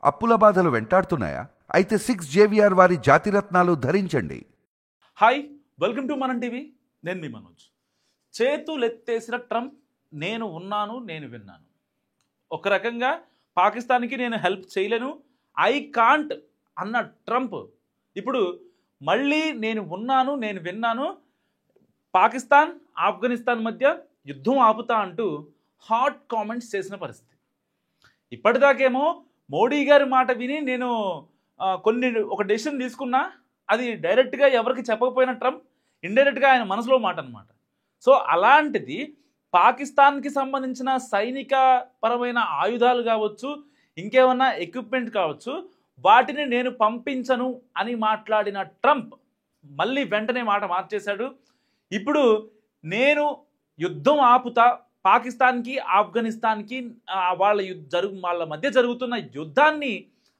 అప్పుల బాధలు వెంటాడుతున్నాయా? అయితే 6 JVR వారి జాతిరత్నాలు ధరించండి. హాయ్, వెల్కమ్ టు మనం టీవీ. నేను మీ మనోజ్. చేతులెత్తేసిన ట్రంప్, నేను ఉన్నాను, నేను విన్నాను. ఒక రకంగా పాకిస్తాన్కి నేను హెల్ప్ చేయలేను, ఐ కాంట్ అన్న ట్రంప్ ఇప్పుడు మళ్ళీ నేను ఉన్నాను, నేను విన్నాను, పాకిస్తాన్ ఆఫ్ఘనిస్తాన్ మధ్య యుద్ధం ఆపుతా అంటూ హాట్ కామెంట్స్ చేసిన పరిస్థితి. ఇప్పటిదాకేమో మోడీ గారి మాట విని నేను ఒక డెసిషన్ తీసుకున్నా, అది డైరెక్ట్గా ఎవరికి చెప్పకపోయిన ట్రంప్ ఇండైరెక్ట్గా ఆయన మనసులో మాట అనమాట. సో అలాంటిది పాకిస్తాన్కి సంబంధించిన సైనిక పరమైన ఆయుధాలు కావచ్చు, ఇంకేమన్నా ఎక్విప్మెంట్ కావచ్చు, వాటిని నేను పంపించను అని మాట్లాడిన ట్రంప్ మళ్ళీ వెంటనే మాట మార్చేశాడు. ఇప్పుడు నేను యుద్ధం ఆపుతా, పాకిస్తాన్కి ఆఫ్ఘనిస్తాన్కి వాళ్ళ మధ్య జరుగుతున్న యుద్ధాన్ని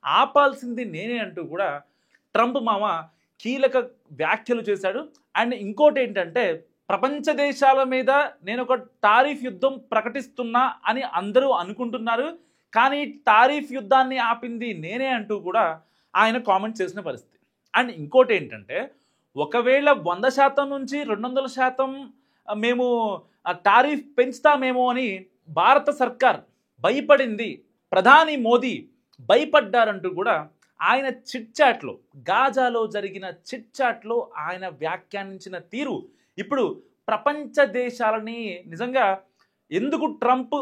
ఆపాల్సింది నేనే అంటూ కూడా ట్రంప్ మామ కీలక వ్యాఖ్యలు చేశాడు. అండ్ ఇంకోటి ఏంటంటే, ప్రపంచ దేశాల మీద నేను ఒక టారిఫ్ యుద్ధం ప్రకటిస్తున్నా అని అందరూ అనుకుంటున్నారు, కానీ టారిఫ్ యుద్ధాన్ని ఆపింది నేనే అంటూ కూడా ఆయన కామెంట్ చేసిన పరిస్థితి. అండ్ ఇంకోటి ఏంటంటే, ఒకవేళ 100% నుంచి 200% మేము టారిఫ్ పెంచుతామేమో అని భారత సర్కార్ భయపడింది, ప్రధాని మోదీ భయపడ్డారంటూ కూడా ఆయన చిట్చాట్లో, గాజాలో జరిగిన చిట్చాట్లో ఆయన వ్యాఖ్యానించిన తీరు ఇప్పుడు ప్రపంచ దేశాలని నిజంగా ఎందుకు ట్రంప్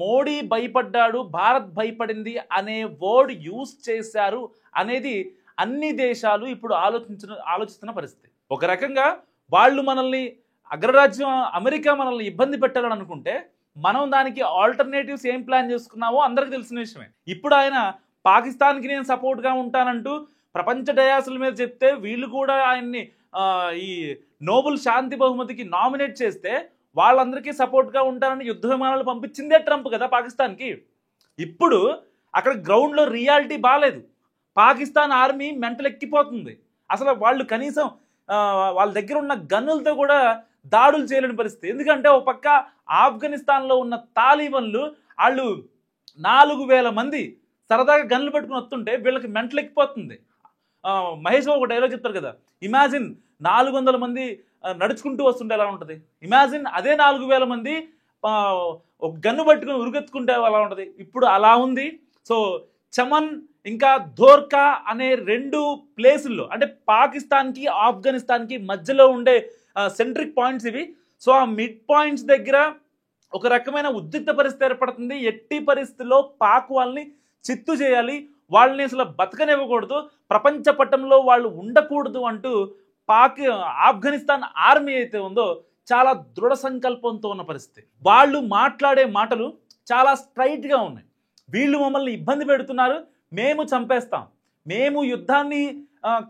మోడీ భయపడ్డాడు, భారత్ భయపడింది అనే వర్డ్ యూజ్ చేశారు అనేది అన్ని దేశాలు ఇప్పుడు ఆలోచిస్తున్న పరిస్థితి. ఒక రకంగా వాళ్ళు మనల్ని, అగ్రరాజ్యం అమెరికా మనల్ని ఇబ్బంది పెట్టాలని అనుకుంటే, మనం దానికి ఆల్టర్నేటివ్స్ ఏం ప్లాన్ చేసుకున్నామో అందరికీ తెలిసిన విషయమే. ఇప్పుడు ఆయన పాకిస్తాన్కి నేను సపోర్ట్గా ఉంటానంటూ ప్రపంచ డయాసుల మీద చెప్తే, వీళ్ళు కూడా ఆయన్ని ఈ నోబెల్ శాంతి బహుమతికి నామినేట్ చేస్తే వాళ్ళందరికీ సపోర్ట్గా ఉంటానని యుద్ధ విమానాలు పంపించిందే ట్రంప్ కదా పాకిస్తాన్కి. ఇప్పుడు అక్కడ గ్రౌండ్లో రియాలిటీ బాగాలేదు, పాకిస్తాన్ ఆర్మీ మెంటల్ ఎక్కిపోతుంది. అసలు వాళ్ళు కనీసం వాళ్ళ దగ్గర ఉన్న గన్నులతో కూడా దాడులు చేయలేని పరిస్థితి. ఎందుకంటే ఒక పక్క ఆఫ్ఘనిస్తాన్లో ఉన్న తాలిబన్లు వాళ్ళు 4000 మంది సరదాగా గన్నులు పెట్టుకుని వస్తుంటే వీళ్ళకి మెంటల్ ఎక్కిపోతుంది. మహేష్ బాబు ఒక డైలాగ్ చెప్తారు కదా, ఇమాజిన్ 400 మంది నడుచుకుంటూ వస్తుంటే ఎలా ఉంటుంది, ఇమాజిన్ అదే 4000 మంది ఒక గన్ను పట్టుకుని ఉరికెత్తుకుంటే ఎలా ఉంటుంది. ఇప్పుడు అలా ఉంది. సో చమన్ ఇంకా ధోర్కా అనే 2 ప్లేసుల్లో, అంటే పాకిస్తాన్కి ఆఫ్ఘనిస్తాన్కి మధ్యలో ఉండే సెంట్రిక్ పాయింట్స్ ఇవి. సో ఆ మిడ్ పాయింట్స్ దగ్గర ఒక రకమైన ఉద్రిక్త పరిస్థితి ఏర్పడుతుంది. ఎట్టి పరిస్థితుల్లో పాక్ వాళ్ళని చిత్తు చేయాలి, వాళ్ళని అసలు బతకనివ్వకూడదు, ప్రపంచ పటంలో వాళ్ళు ఉండకూడదు అంటూ ఆఫ్ఘనిస్తాన్ ఆర్మీ అయితే ఉందో చాలా దృఢ సంకల్పంతో ఉన్న పరిస్థితి. వాళ్ళు మాట్లాడే మాటలు చాలా స్ట్రైట్గా ఉన్నాయి. వీళ్ళు మమ్మల్ని ఇబ్బంది పెడుతున్నారు, మేము చంపేస్తాం, మేము యుద్ధాన్ని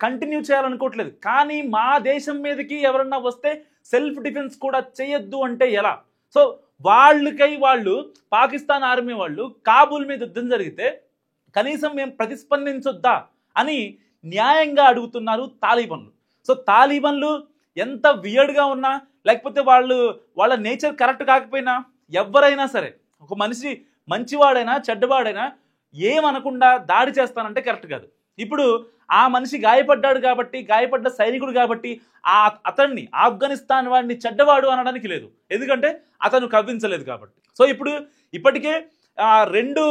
కంటిన్యూ చేయాలనుకోవట్లేదు, కానీ మా దేశం మీదకి ఎవరన్నా వస్తే సెల్ఫ్ డిఫెన్స్ కూడా చేయొద్దు అంటే ఎలా? సో వాళ్ళు పాకిస్తాన్ ఆర్మీ వాళ్ళు కాబూల్ మీద యుద్ధం జరిగితే కనీసం మేము ప్రతిస్పందించొద్దా అని న్యాయంగా అడుగుతున్నారు తాలిబన్లు. సో తాలిబన్లు ఎంత వియర్డ్గా ఉన్నా, లేకపోతే వాళ్ళ నేచర్ కరెక్ట్ కాకపోయినా, ఎవరైనా సరే, ఒక మనిషి మంచివాడైనా చెడ్డవాడైనా ఏమనకుండా దాడి చేస్తానంటే కరెక్ట్ కాదు. ఇప్పుడు ఆ మనిషి గాయపడ్డాడు కాబట్టి, గాయపడ్డ సైనికుడు కాబట్టి అతన్ని ఆఫ్ఘనిస్తాన్ వాడిని చెడ్డవాడు అనడానికి లేదు, ఎందుకంటే అతను కవ్వించలేదు కాబట్టి. సో ఇప్పటికే 2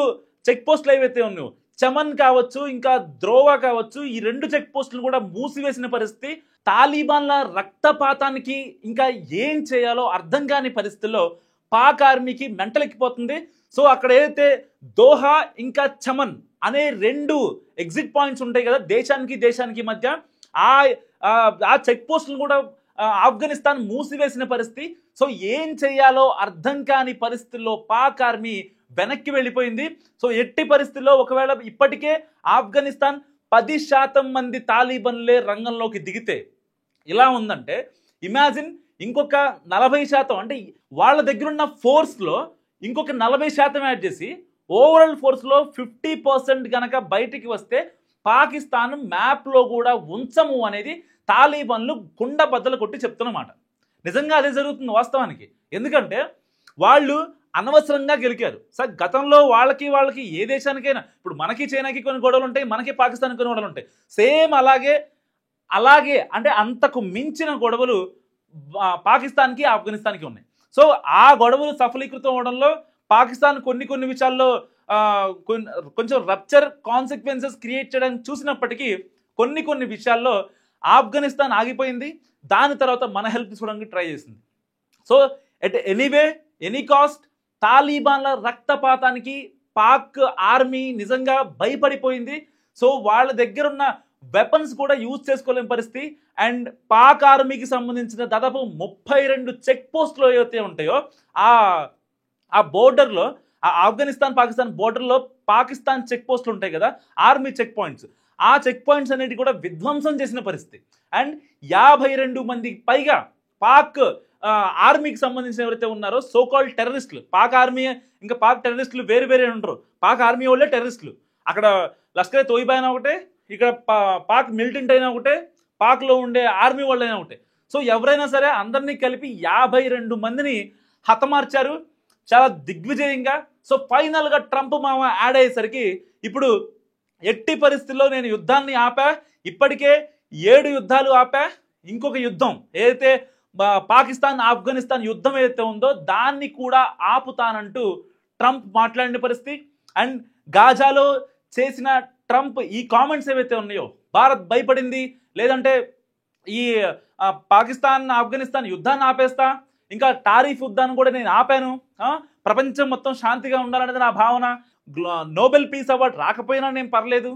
చెక్ పోస్టులు ఏవైతే ఉన్నాయో, చమన్ కావచ్చు ఇంకా ద్రోవా కావచ్చు, ఈ 2 చెక్ పోస్టులు కూడా మూసివేసిన పరిస్థితి. తాలిబాన్ల రక్తపాతానికి ఇంకా ఏం చేయాలో అర్థం కాని పరిస్థితుల్లో పాక్ ఆర్మీకి మెంటలెక్కిపోతుంది. సో అక్కడ ఏదైతే దోహా ఇంకా చమన్ అనే 2 ఎగ్జిట్ పాయింట్స్ ఉంటాయి కదా దేశానికి మధ్య, ఆ చెక్ పోస్టులను కూడా ఆఫ్ఘనిస్తాన్ మూసివేసిన పరిస్థితి. సో ఏం చేయాలో అర్థం కాని పరిస్థితుల్లో పాక్ ఆర్మీ వెనక్కి వెళ్ళిపోయింది. సో ఎట్టి పరిస్థితుల్లో ఒకవేళ ఇప్పటికే ఆఫ్ఘనిస్తాన్ 10% మంది తాలిబన్లే రంగంలోకి దిగితే ఇలా ఉందంటే, ఇమాజిన్ ఇంకొక 40%, అంటే వాళ్ళ దగ్గరున్న ఫోర్స్లో ఇంకొక 40% యాడ్ చేసి ఓవరాల్ ఫోర్స్లో 50% కనుక బయటికి వస్తే పాకిస్తాన్ మ్యాప్లో కూడా ఉంచము అనేది తాలిబన్లు కుండ బద్దలు కొట్టి చెప్తున్నమాట. నిజంగా అదే జరుగుతుంది వాస్తవానికి. ఎందుకంటే వాళ్ళు అనవసరంగా గెలికారు. సార్ గతంలో వాళ్ళకి ఏ దేశానికైనా, ఇప్పుడు మనకి చైనాకి కొన్ని గొడవలు ఉంటాయి, మనకి పాకిస్తాన్కి కొన్ని గొడవలు ఉంటాయి. సేమ్ అలాగే అంటే అంతకు మించిన గొడవలు పాకిస్తాన్కి ఆఫ్ఘనిస్తాన్కి ఉన్నాయి. సో ఆ గొడవలు సఫలీకృతం అవడంలో పాకిస్తాన్ కొన్ని విషయాల్లో కొంచెం రప్చర్ కాన్సిక్వెన్సెస్ క్రియేట్ చేయడానికి చూసినప్పటికీ కొన్ని విషయాల్లో ఆఫ్ఘనిస్తాన్ ఆగిపోయింది. దాని తర్వాత మన హెల్ప్ తీసుకోవడానికి ట్రై చేసింది. సో ఎట్ ఎనీ కాస్ట్ తాలిబాన్ల రక్తపాతానికి పాక్ ఆర్మీ నిజంగా భయపడిపోయింది. సో వాళ్ళ దగ్గర ఉన్న వెపన్స్ కూడా యూజ్ చేసుకోలేని పరిస్థితి. అండ్ పాక్ ఆర్మీకి సంబంధించిన దాదాపు 32 చెక్ పోస్టులు ఏవైతే ఉంటాయో ఆ బోర్డర్లో, ఆ ఆఫ్ఘనిస్తాన్ పాకిస్తాన్ బోర్డర్లో పాకిస్తాన్ చెక్ పోస్టులు ఉంటాయి కదా, ఆర్మీ చెక్ పాయింట్స్, ఆ చెక్ పాయింట్స్ అనేవి కూడా విధ్వంసం చేసిన పరిస్థితి. అండ్ 52 మందికి పైగా పాక్ ఆర్మీకి సంబంధించిన ఎవరైతే ఉన్నారో సోకాల్డ్ టెర్రరిస్టులు, పాక్ ఆర్మీ ఇంకా పాక్ టెర్రరిస్టులు వేరే ఉండరు. పాక్ ఆర్మీ వాళ్ళే టెర్రరిస్టులు. అక్కడ లష్కర్ తోయిబా అయినా ఒకటే, ఇక్కడ పాక్ మిలిటెంట్ అయినా ఒకటే, పాక్లో ఉండే ఆర్మీ వాళ్ళు అయినా ఒకటే. సో ఎవరైనా సరే అందరినీ కలిపి 52 మందిని హతమార్చారు చాలా దిగ్విజయంగా. సో ఫైనల్గా ట్రంప్ మామ యాడ్ అయ్యేసరికి ఇప్పుడు ఎట్టి పరిస్థితుల్లో నేను యుద్ధాన్ని ఆపా, ఇప్పటికే 7 యుద్ధాలు ఆపా, ఇంకొక యుద్ధం ఏదైతే పాకిస్తాన్ ఆఫ్ఘనిస్తాన్ యుద్ధం ఏదైతే ఉందో దాన్ని కూడా ఆపుతానంటూ ట్రంప్ మాట్లాడిన పరిస్థితి. అండ్ గాజాలో చేసిన ట్రంప్ ఈ కామెంట్స్ ఏవైతే ఉన్నాయో, భారత్ భయపడింది, లేదంటే ఈ పాకిస్తాన్ ఆఫ్ఘనిస్తాన్ యుద్ధాన్ని ఆపేస్తా, ఇంకా టారిఫ్ యుద్ధాన్ని కూడా నేను ఆపాను, ప్రపంచం మొత్తం శాంతిగా ఉండాలనేది నా భావన, నోబెల్ పీస్ అవార్డు రాకపోయినా నేను పర్లేదు,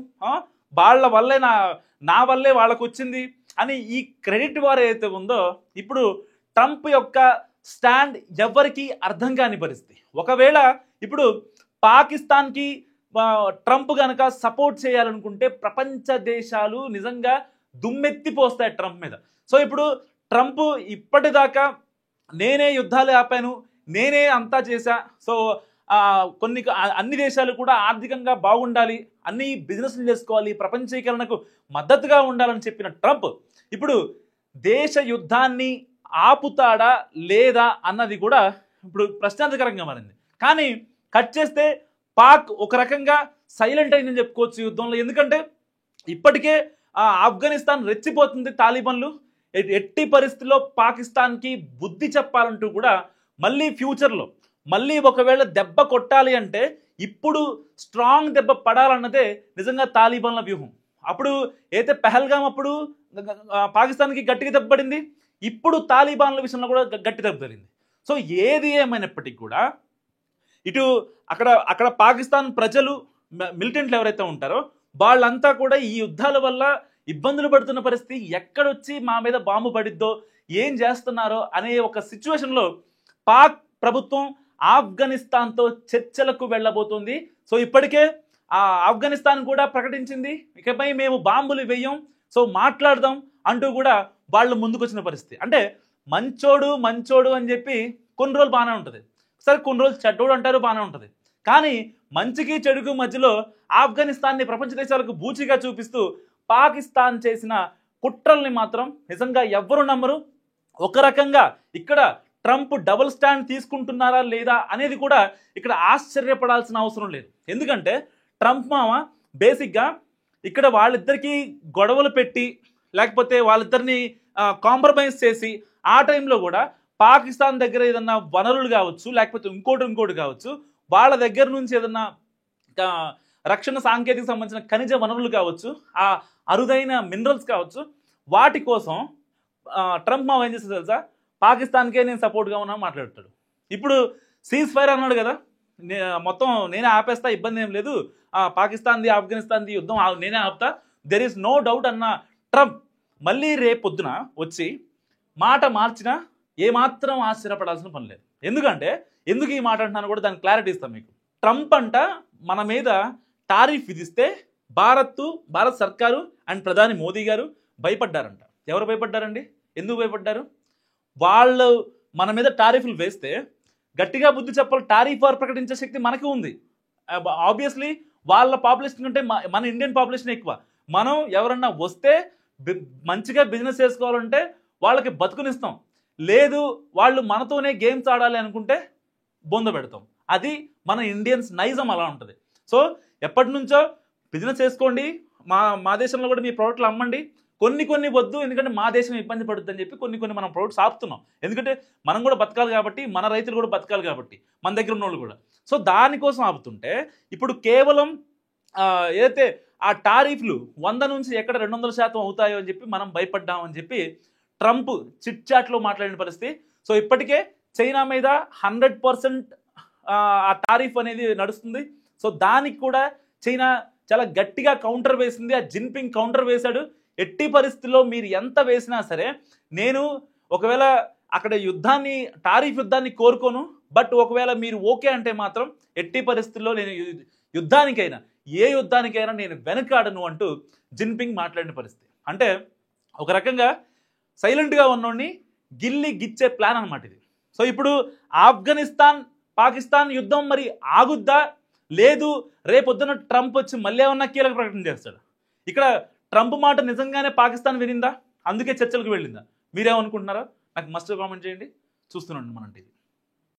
వాళ్ళ వల్లే నా వల్లే వాళ్ళకు వచ్చింది అని ఈ క్రెడిట్ వారు ఏదైతే ఉందో, ఇప్పుడు ట్రంప్ యొక్క స్టాండ్ ఎవరికి అర్థం కాని పరిస్థితి. ఒకవేళ ఇప్పుడు పాకిస్తాన్కి ట్రంప్ కనుక సపోర్ట్ చేయాలనుకుంటే ప్రపంచ దేశాలు నిజంగా దుమ్మెత్తిపోస్తాయి ట్రంప్ మీద. సో ఇప్పుడు ట్రంప్ ఇప్పటిదాకా నేనే యుద్ధాలు ఆపాను, నేనే అంతా చేశా, సో అన్ని దేశాలు కూడా ఆర్థికంగా బాగుండాలి, అన్ని బిజినెస్లు చేసుకోవాలి, ప్రపంచీకరణకు మద్దతుగా ఉండాలని చెప్పిన ట్రంప్ ఇప్పుడు దేశ యుద్ధాన్ని ఆపుతాడా లేదా అన్నది కూడా ఇప్పుడు ప్రశ్నార్థకరంగా మారింది. కానీ కట్ చేస్తే పాక్ ఒక రకంగా సైలెంట్ అయిందని చెప్పుకోవచ్చు యుద్ధంలో. ఎందుకంటే ఇప్పటికే ఆఫ్ఘనిస్తాన్ రెచ్చిపోతుంది, తాలిబాన్లు ఎట్టి పరిస్థితుల్లో పాకిస్తాన్కి బుద్ధి చెప్పాలంటూ కూడా మళ్ళీ ఫ్యూచర్లో మళ్ళీ ఒకవేళ దెబ్బ కొట్టాలి అంటే ఇప్పుడు స్ట్రాంగ్ దెబ్బ పడాలన్నదే నిజంగా తాలిబాన్ల వ్యూహం. అప్పుడు అయితే పెహల్గాం అప్పుడు పాకిస్తాన్కి గట్టిగా దెబ్బ పడింది, ఇప్పుడు తాలిబాన్ల విషయంలో కూడా గట్టి దెబ్బ జరిగింది. సో ఏది ఏమైనప్పటికీ కూడా ఇటు అక్కడ పాకిస్తాన్ ప్రజలు మిలిటెంట్లు ఎవరైతే ఉంటారో వాళ్ళంతా కూడా ఈ యుద్ధాల వల్ల ఇబ్బందులు పడుతున్న పరిస్థితి, ఎక్కడొచ్చి మా మీద బాంబు పడిద్దో, ఏం చేస్తున్నారో అనే ఒక సిచ్యువేషన్లో పాక్ ప్రభుత్వం ఆఫ్ఘనిస్తాన్తో చర్చలకు వెళ్ళబోతుంది. సో ఇప్పటికే ఆఫ్ఘనిస్తాన్ కూడా ప్రకటించింది ఇకపై మేము బాంబులు వేయం, సో మాట్లాడదాం అంటూ కూడా వాళ్ళు ముందుకొచ్చిన పరిస్థితి. అంటే మంచోడు అని చెప్పి కొన్ని రోజులు బాగానే ఉంటుంది, సరే కొన్ని రోజులు చెడ్డోడు అంటారు బాగానే ఉంటుంది. కానీ మంచికి చెడుకు మధ్యలో ఆఫ్ఘనిస్తాన్ని ప్రపంచ దేశాలకు బూచిగా చూపిస్తూ పాకిస్తాన్ చేసిన కుట్రల్ని మాత్రం నిజంగా ఎవ్వరు నమ్మరు. ఒక రకంగా ఇక్కడ ట్రంప్ డబుల్ స్టాండ్ తీసుకుంటున్నారా లేదా అనేది కూడా ఇక్కడ ఆశ్చర్యపడాల్సిన అవసరం లేదు. ఎందుకంటే ట్రంప్ మామ బేసిక్గా ఇక్కడ వాళ్ళిద్దరికీ గొడవలు పెట్టి లేకపోతే వాళ్ళిద్దరిని కాంప్రమైజ్ చేసి ఆ టైంలో కూడా పాకిస్తాన్ దగ్గర ఏదన్నా వనరులు కావచ్చు, లేకపోతే ఇంకోటి కావచ్చు, వాళ్ళ దగ్గర నుంచి ఏదన్నా రక్షణ సాంకేతిక సంబంధించిన ఖనిజ వనరులు కావచ్చు, ఆ అరుదైన మినరల్స్ కావచ్చు, వాటి కోసం ట్రంప్ మావ ఏం చేస్తుంది తెలుసా, పాకిస్తాన్కే నేను సపోర్ట్గా ఉన్నా మాట్లాడతాడు. ఇప్పుడు సీజ్ ఫైర్ అన్నాడు కదా, మొత్తం నేనే ఆపేస్తా, ఇబ్బంది ఏం లేదు, పాకిస్తాన్ది ఆఫ్ఘనిస్తాన్ది యుద్ధం నేనే ఆపుతా, దెర్ ఈస్ నో డౌట్ అన్న ట్రంప్ మళ్ళీ రేపొద్దున వచ్చి మాట మార్చినా ఏమాత్రం ఆశ్చర్యపడాల్సిన పని లేదు. ఎందుకు ఈ మాట అంటున్నాను కూడా దానికి క్లారిటీ ఇస్తాను మీకు. ట్రంప్ అంట మన మీద టారిఫ్ విధిస్తే భారత్ సర్కారు అండ్ ప్రధాని మోదీ గారు భయపడ్డారంట. ఎవరు భయపడ్డారండి? ఎందుకు భయపడ్డారు? వాళ్ళు మన మీద టారిఫ్లు వేస్తే గట్టిగా బుద్ధి చెప్పాలి, టారిఫ్ వారు ప్రకటించే శక్తి మనకి ఉంది. ఆబ్వియస్లీ వాళ్ళ పాపులేషన్ కంటే మన ఇండియన్ పాపులేషన్ ఎక్కువ. మనం ఎవరన్నా వస్తే మంచిగా బిజినెస్ చేసుకోవాలంటే వాళ్ళకి బతుకునిస్తాం, లేదు వాళ్ళు మనతోనే గేమ్స్ ఆడాలి అనుకుంటే బొంద పెడతాం. అది మన ఇండియన్స్ నైజం అలా ఉంటుంది. సో ఎప్పటి నుంచో బిజినెస్ చేసుకోండి, మా దేశంలో కూడా మీ ప్రోడక్ట్లు అమ్మండి, కొన్ని వద్దు, ఎందుకంటే మా దేశం ఇబ్బంది పడుతుంది అని చెప్పి కొన్ని మనం ప్రోడక్ట్స్ ఆపుతున్నాం. ఎందుకంటే మనం కూడా బతకాలి కాబట్టి, మన రైతులు కూడా బతకాలి కాబట్టి, మన దగ్గర ఉన్న వాళ్ళు కూడా. సో దానికోసం ఆపుతుంటే ఇప్పుడు కేవలం ఏదైతే ఆ టారిఫ్లు 100 నుంచి ఎక్కడ 200% అవుతాయో అని చెప్పి మనం భయపడ్డామని చెప్పి ట్రంప్ చిట్ చాట్లో మాట్లాడిన పరిస్థితి. సో ఇప్పటికే చైనా మీద 100% ఆ టారిఫ్ అనేది నడుస్తుంది. సో దానికి కూడా చైనా చాలా గట్టిగా కౌంటర్ వేసింది. ఆ జిన్పింగ్ కౌంటర్ వేశాడు. ఎట్టి పరిస్థితుల్లో మీరు ఎంత వేసినా సరే నేను ఒకవేళ అక్కడ టారిఫ్ యుద్ధాన్ని కోరుకోను, బట్ ఒకవేళ మీరు ఓకే అంటే మాత్రం ఎట్టి పరిస్థితుల్లో నేను యుద్ధానికైనా ఏ యుద్ధానికైనా నేను వెనకాడను అంటూ జిన్పింగ్ మాట్లాడిన పరిస్థితి. అంటే ఒక రకంగా సైలెంట్గా ఉన్నోడిని గిచ్చే ప్లాన్ అనమాట ఇది. సో ఇప్పుడు ఆఫ్ఘనిస్తాన్ పాకిస్తాన్ యుద్ధం మరి ఆగుద్దా, లేదు రేపొద్దున ట్రంప్ వచ్చి మళ్ళీ ఏమన్నా కీలక ప్రకటన చేస్తాడు? ఇక్కడ ట్రంప్ మాట నిజంగానే పాకిస్తాన్ వినిందా, అందుకే చర్చలకు వెళ్ళిందా? మీరేమనుకుంటున్నారా? నాకు మస్ట్ కామెంట్ చేయండి. చూస్తున్నాండి మన టీవీ.